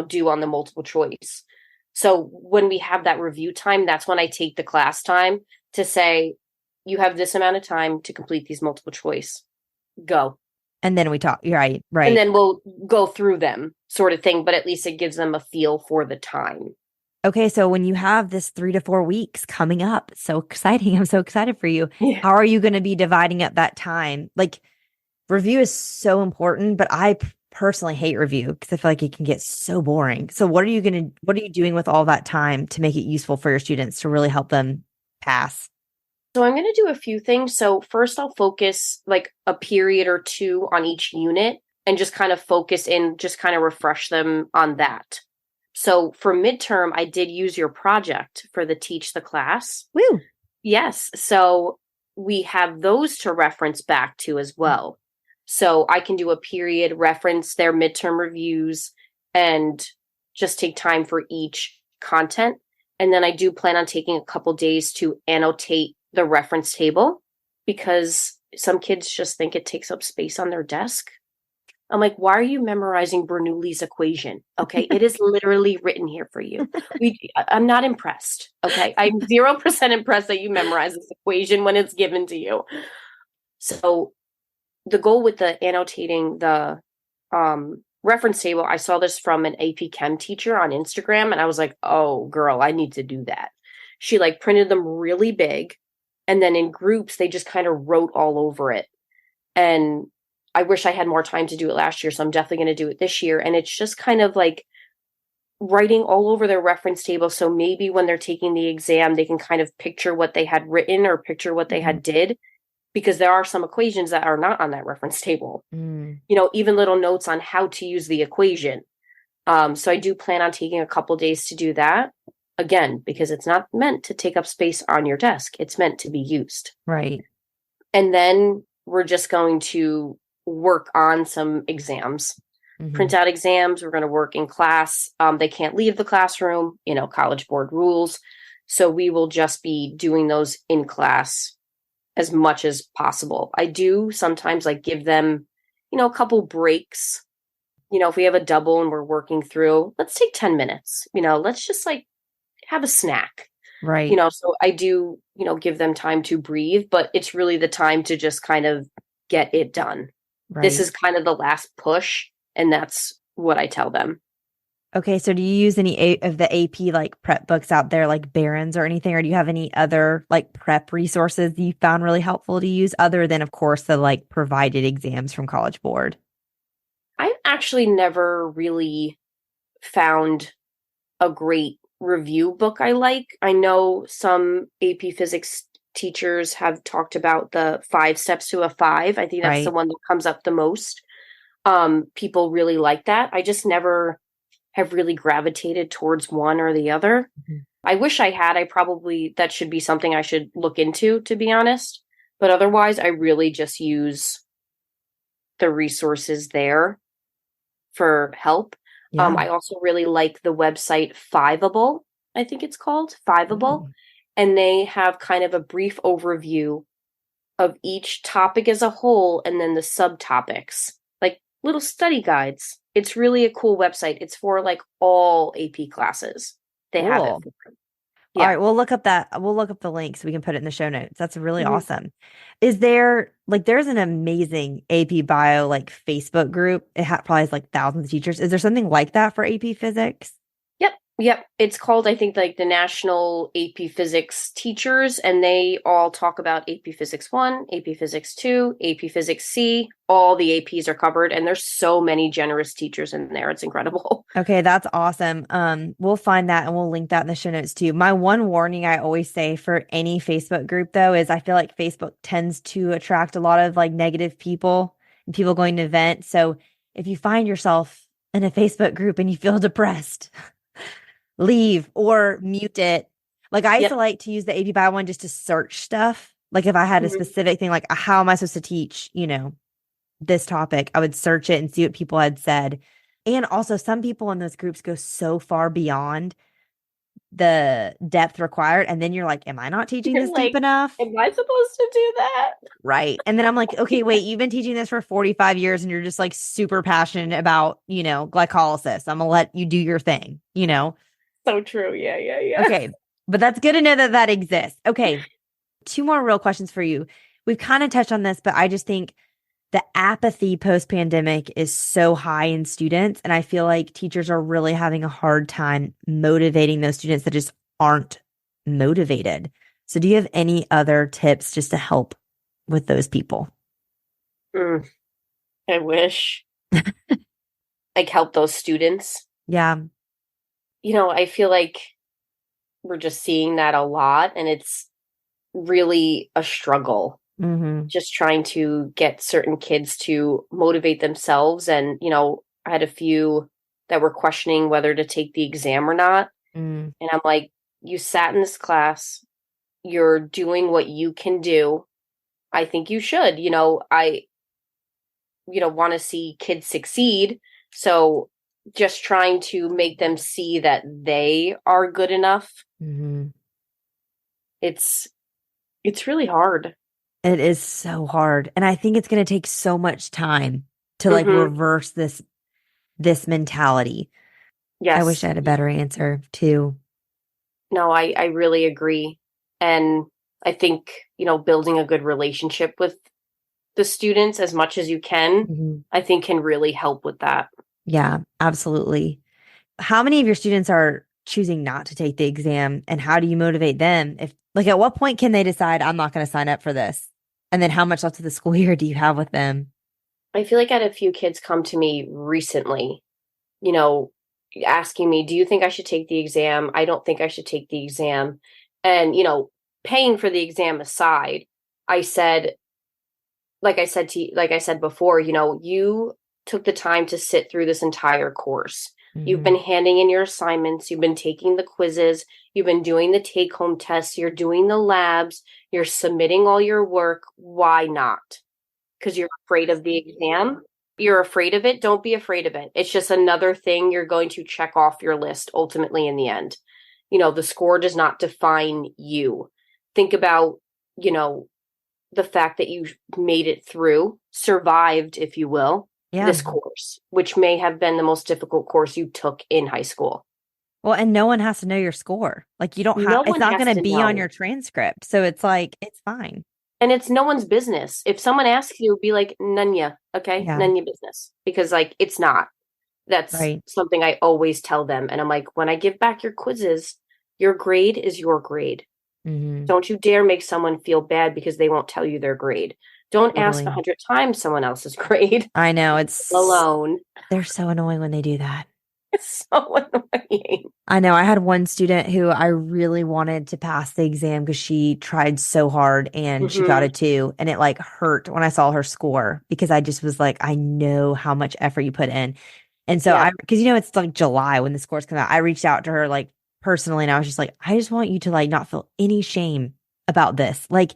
do on the multiple choice. So when we have that review time, that's when I take the class time to say, you have this amount of time to complete these multiple choice. Go. And then we talk. Right. And then we'll go through them, sort of thing. But at least it gives them a feel for the time. Okay. So when you have this 3 to 4 weeks coming up, so exciting. I'm so excited for you. Yeah. How are you going to be dividing up that time? Like, review is so important, but I personally hate review because I feel like it can get so boring. So what are you doing with all that time to make it useful for your students to really help them pass? So I'm going to do a few things. So first I'll focus like a period or 2 on each unit and just kind of focus in, just kind of refresh them on that. So for midterm, I did use your project for the teach the class. Woo. Yes. So we have those to reference back to as well. So I can do a period, reference their midterm reviews, and just take time for each content. And then I do plan on taking a couple days to annotate the reference table, because some kids just think it takes up space on their desk. I'm like, why are you memorizing Bernoulli's equation? Okay, it is literally written here for you. I'm not impressed. Okay, I'm 0% impressed that you memorize this equation when it's given to you. So the goal with the annotating the reference table, I saw this from an AP Chem teacher on Instagram, and I was like, oh, girl, I need to do that. She like printed them really big, and then in groups, they just kind of wrote all over it. And I wish I had more time to do it last year, so I'm definitely going to do it this year. And it's just kind of like writing all over their reference table. So maybe when they're taking the exam, they can kind of picture what they had written or picture what they had did, because there are some equations that are not on that reference table. Even little notes on how to use the equation. So I do plan on taking a couple days to do that. Again, because it's not meant to take up space on your desk. It's meant to be used. Right. And then we're just going to work on some exams, Hmm. print out exams. We're going to work in class. They can't leave the classroom, college board rules. So we will just be doing those in class as much as possible. I do sometimes like give them, a couple breaks. If we have a double and we're working through, let's take 10 minutes. Let's just like have a snack. Right. So I do, give them time to breathe, but it's really the time to just kind of get it done. This Right. is kind of the last push, and that's what I tell them. Okay, so do you use any of the AP like prep books out there, like Barron's or anything, or do you have any other like prep resources you found really helpful to use other than, of course, the like provided exams from College Board? I've actually never really found a great review book I like. I know some AP physics teachers have talked about the 5 steps to a five. I think that's the Right. one that comes up the most. People really like that. I just never have really gravitated towards one or the other. Mhm. I wish I had. That should be something I should look into, to be honest. But otherwise, I really just use the resources there for help. Yeah. I also really like the website Fiveable, I think it's called Fiveable. Mm. And they have kind of a brief overview of each topic as a whole and then the subtopics, like little study guides. It's really a cool website. It's for like all AP classes. They have it Cool. for. All Yeah. right, we'll look up that. We'll look up the link so we can put it in the show notes. That's really Mhm. awesome. Is there like there's an amazing AP Bio like Facebook group. Probably has like thousands of teachers. Is there something like that for AP Physics? Yep. Yep. It's called, I think, like the National AP Physics Teachers, and they all talk about AP Physics 1, AP Physics 2, AP Physics C. All the APs are covered, and there's so many generous teachers in there. It's incredible. Okay, that's awesome. We'll find that and we'll link that in the show notes too. My one warning I always say for any Facebook group though is I feel like Facebook tends to attract a lot of like negative people and people going to vent. So if you find yourself in a Facebook group and you feel depressed, leave or mute it. Like I used to Yep. like to use the AP Bio one just to search stuff. Like if I had a Mhm. specific thing, like how am I supposed to teach, this topic, I would search it and see what people had said. And also, some people in those groups go so far beyond the depth required. And then you're like, am I not teaching You're this deep like, enough? am I supposed to do that? Right. And then I'm like, okay, wait, you've been teaching this for 45 years and you're just like super passionate about, glycolysis. I'm going to let you do your thing. So true. Yeah, yeah, yeah. Okay. But that's good to know that that exists. Okay. Two more real questions for you. We've kind of touched on this, but I just think the apathy post pandemic is so high in students. And I feel like teachers are really having a hard time motivating those students that just aren't motivated. So, do you have any other tips just to help with those people? Mm, I wish like help those students. Yeah. I feel like we're just seeing that a lot, and it's really a struggle Hmm. just trying to get certain kids to motivate themselves. And, I had a few that were questioning whether to take the exam or not. Mm. And I'm like, you sat in this class, you're doing what you can do. I think you should. I, want to see kids succeed. So just trying to make them see that they are good enough. Hmm. It's it's really hard. It is so hard. And I think it's going to take so much time to like Hmm. reverse this mentality. I wish I Yes. had a better answer too. No, I really agree. And I think, building a good relationship with the students as much as you can, Mhm. I think can really help with that. Yeah, absolutely. How many of your students are choosing not to take the exam and how do you motivate them? If like at what point can they decide I'm not going to sign up for this? And then how much left of the school year do you have with them? I feel like I had a few kids come to me recently, you know, asking me, "Do you think I should take the exam? I don't think I should take the exam." And, paying for the exam aside, I said, like I said before, you took the time to sit through this entire course. You've Hmm. been handing in your assignments, you've been taking the quizzes, you've been doing the take-home tests, you're doing the labs, you're submitting all your work. Why not? Because you're afraid of the exam. You're afraid of it. Don't be afraid of it. It's just another thing you're going to check off your list ultimately in the end. The score does not define you. Think about, you know, the fact that you made it through, survived, if you will, Yeah. this course, which may have been the most difficult course you took in high school. Well, and no one has to know your score. Like you don't have, No it's one not has going to to be on know. your transcript. So it's like, it's fine. And it's no one's business. If someone asks you, be like, none ya, okay? Yeah. None ya business. Because, like, it's not. That's Right. something I always tell them. And I'm like, when I give back your quizzes, your grade is your grade. Hmm. Don't you dare make someone feel bad because they won't tell you their grade. Don't ask a Totally. 100 times someone else's grade I know it's, alone. they're so annoying when they do that. It's so annoying. I know I had one student who I really wanted to pass the exam because she tried so hard and she got Hmm. a two. And it like hurt when I saw her score because I just was like, I know how much effort you put in. And so Yeah. because it's like July when the scores come out, I reached out to her like personally and I was just like, I just want you to like not feel any shame about this. Like,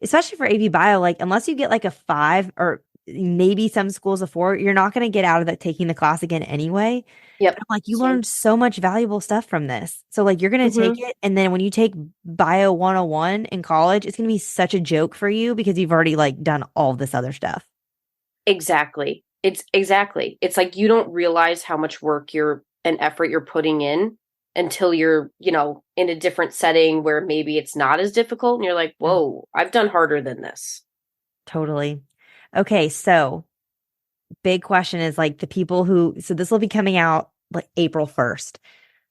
especially for AP Bio, like, unless you get like a five or maybe some schools a four, you're not going to get out of that taking the class again anyway. But Yep. I'm like, you Same. learned so much valuable stuff from this. So like you're gonna take Hmm. it and then when you take Bio 101 in college, it's gonna be such a joke for you because you've already like done all this other stuff. Exactly. It's exactly. It's like you don't realize how much work you're and effort you're putting in until you're, in a different setting where maybe it's not as difficult and you're like, Mm. whoa, I've done harder than this. Totally. Okay, so big question is like the people who, so this will be coming out like April 1st.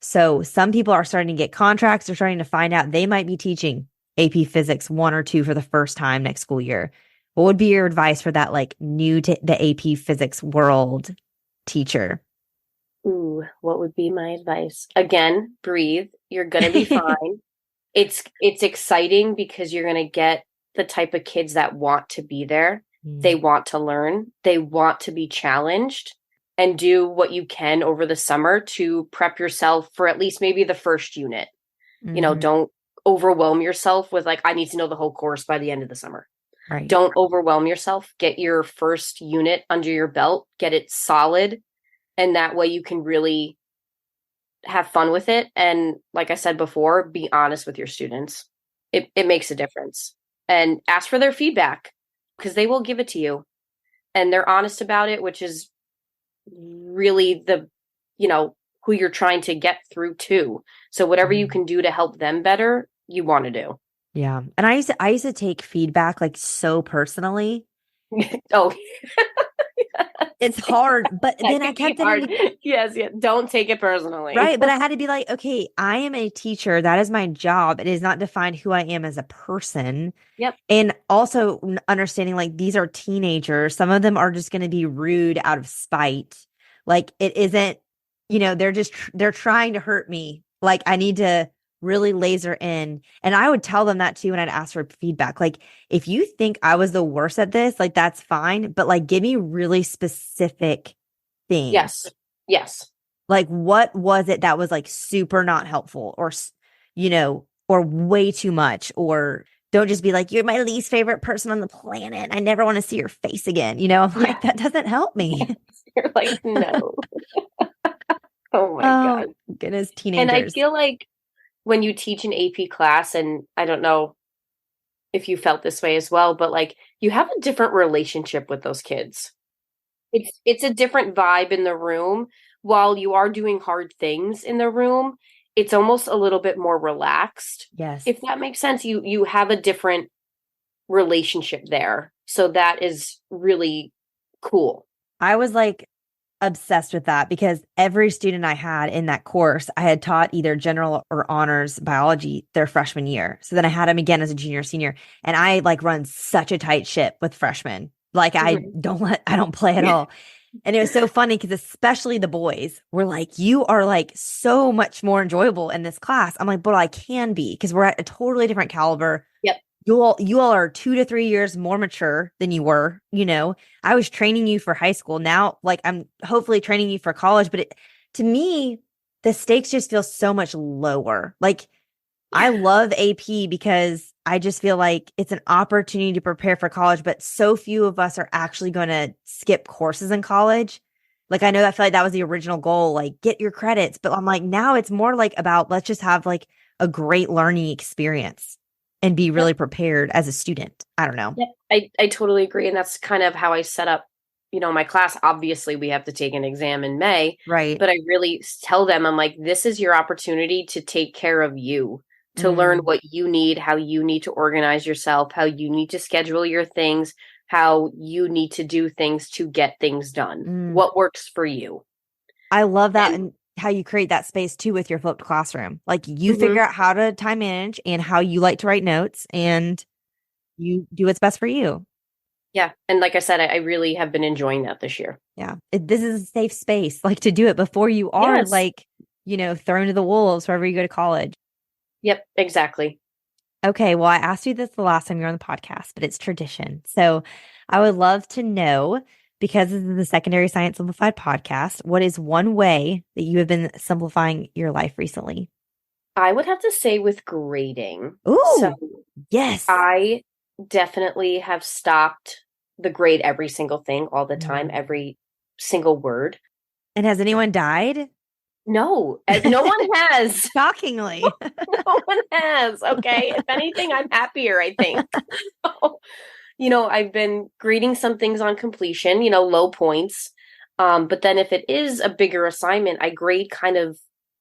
So some people are starting to get contracts. They're starting to find out they might be teaching AP Physics one or two for the first time next school year. What would be your advice for that like new to the AP Physics world teacher? Ooh, what would be my advice? Again, breathe. You're gonna be fine. It's exciting because you're gonna get the type of kids that want to be there. They Mm. want to learn. They want to be challenged and do what you can over the summer to prep yourself for at least maybe the first unit. Hmm. Don't overwhelm yourself with like, I need to know the whole course by the end of the summer. Right. Don't overwhelm yourself. Get your first unit under your belt, get it solid, and that way you can really have fun with it. And like I said before, be honest with your students. It makes a difference. And ask for their feedback because they will give it to you. And they're honest about it, which is really who you're trying to get through to. So whatever you Mhm. can do to help them better, you want to do. Yeah. And I used to take feedback like so personally. Oh, It's hard, but that then I can be kept it hard. in. Yes, yes. Don't take it personally. Right. But I had to be like, okay, I am a teacher. That is my job. It is not defined who I am as a person. Yep. And also understanding like these are teenagers. Some of them are just going to be rude out of spite. Like it isn't, they're trying to hurt me. Like I need to really laser in. And I would tell them that too when I'd ask for feedback. Like if you think I was the worst at this, like that's fine, but like give me really specific things. Yes. Yes. Like, what was it that was like super not helpful or way too much? Or don't just be like, you're my least favorite person on the planet. I never want to see your face again. I'm Yeah. like, that doesn't help me. Yes. You're like, no. Oh my Oh, God. goodness, And I teenagers. feel like when you teach an AP class, and I don't know if you felt this way as well, but like you have a different relationship with those kids. It's a different vibe in the room. While you are doing hard things in the room, it's almost a little bit more relaxed. Yes. If that makes sense, you have a different relationship there. So that is really cool. I was like obsessed with that because every student I had in that course, I had taught either general or honors biology their freshman year. So then I had them again as a junior, senior, and I like run such a tight ship with freshmen. Like Mhm. I don't play at all. And it was so funny because especially the boys were like, you are like so much more enjoyable in this class. I'm like, but I can be because we're at a totally different caliber. Yep. You all are 2 to 3 years more mature than you were. I was training you for high school. Now, like I'm hopefully training you for college, but to me, the stakes just feel so much lower. Like, I love AP because I just feel like it's an opportunity to prepare for college, but so few of us are actually going to skip courses in college. Like, I know I feel like that was the original goal, like get your credits, but I'm like, now it's more like about let's just have like a great learning experience and be really prepared as a student. I don't know. Yep. I totally agree. And that's kind of how I set up, my class. Obviously, we have to take an exam in May, Right. but I really tell them, I'm like, this is your opportunity to take care of you, to learn what you need, how you need to organize yourself, how you need to schedule your things, how you need to do things to get things done, what works for you. I love that. And how you create that space too with your flipped classroom. Like you figure out how to time manage and how you like to write notes and you do what's best for you. Yeah. And like I said, I really have been enjoying that this year. Yeah. This is a safe space, like to do it before you are like, thrown to the wolves wherever you go to college. Yep, exactly. Okay. Well, I asked you this the last time you were on the podcast, but it's tradition. So I would love to know, because this is the Secondary Science Simplified podcast, what is one way that you have been simplifying your life recently? I would have to say with grading. Ooh, so yes. I definitely have stopped the grade every single thing all the time, every single word. And has anyone died? No, no one has. Shockingly. No one has. Okay. If anything, I'm happier, I think. I've been grading some things on completion, low points. But then if it is a bigger assignment, I grade kind of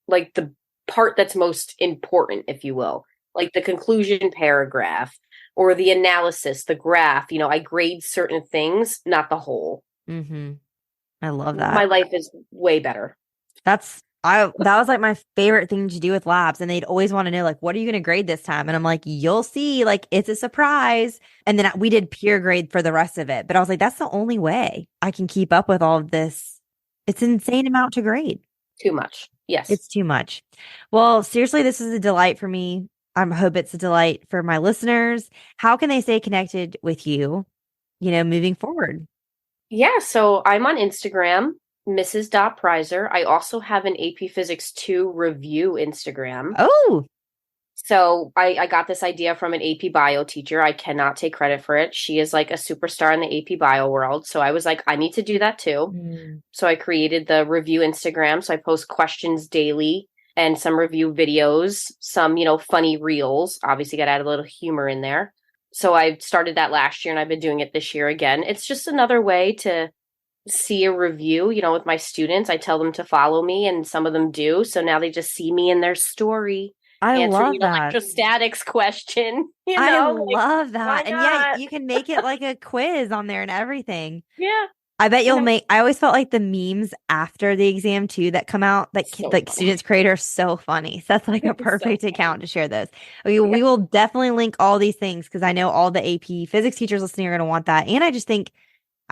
like the part that's most important, if you will, like the conclusion paragraph or the analysis, the graph. I grade certain things, not the whole. I love that. My life is way better. That was like my favorite thing to do with labs. And they'd always want to know, like, what are you going to grade this time? And I'm like, you'll see, like, it's a surprise. And then we did peer grade for the rest of it. But I was like, that's the only way I can keep up with all of this. It's an insane amount to grade. Too much. Yes. It's too much. Well, seriously, this is a delight for me. I hope it's a delight for my listeners. How can they stay connected with you, moving forward? Yeah. So I'm on Instagram, Mrs. Preiser. I also have an AP Physics 2 review Instagram. Oh. So I got this idea from an AP Bio teacher. I cannot take credit for it. She is like a superstar in the AP Bio world. So I was like, I need to do that too. So I created the review Instagram. So I post questions daily and some review videos, some, funny reels. Obviously got to add a little humor in there. So I started that last year and I've been doing it this year again. It's just another way to see a review, with my students. I tell them to follow me and some of them do. So now they just see me in their story. I love that. Electrostatics question. I love that. And yeah, you can make it like a quiz on there and everything. Yeah. I bet I always felt like the memes after the exam too that come out that students create are so funny. So that's like a perfect account to share those. We will definitely link all these things because I know all the AP physics teachers listening are going to want that. And I just think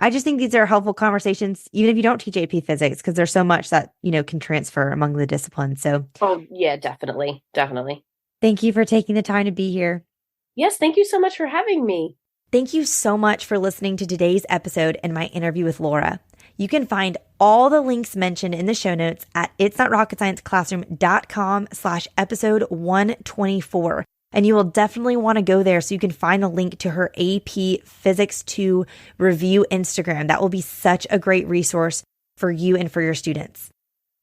these are helpful conversations, even if you don't teach AP physics, because there's so much that, can transfer among the disciplines. So, oh, yeah, definitely. Definitely. Thank you for taking the time to be here. Yes, thank you so much for having me. Thank you so much for listening to today's episode and my interview with Laura. You can find all the links mentioned in the show notes at itsnotrocketscienceclassroom.com/episode 124. And you will definitely want to go there so you can find a link to her AP Physics 2 review Instagram. That will be such a great resource for you and for your students.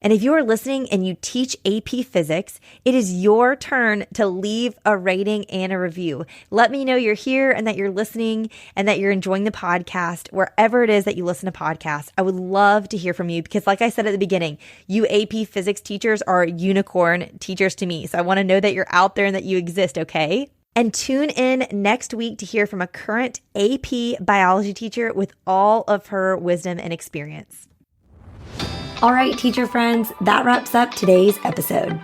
And if you are listening and you teach AP Physics, it is your turn to leave a rating and a review. Let me know you're here and that you're listening and that you're enjoying the podcast, wherever it is that you listen to podcasts. I would love to hear from you because like I said at the beginning, you AP Physics teachers are unicorn teachers to me. So I want to know that you're out there and that you exist, okay? And tune in next week to hear from a current AP biology teacher with all of her wisdom and experience. All right, teacher friends, that wraps up today's episode.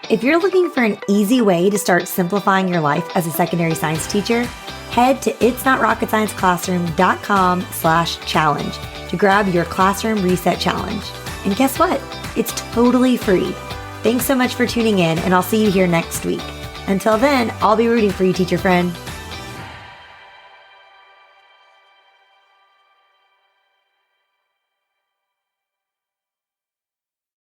If you're looking for an easy way to start simplifying your life as a secondary science teacher, head to itsnotrocketscienceclassroom.com/challenge to grab your classroom reset challenge. And guess what? It's totally free. Thanks so much for tuning in, and I'll see you here next week. Until then, I'll be rooting for you, teacher friend.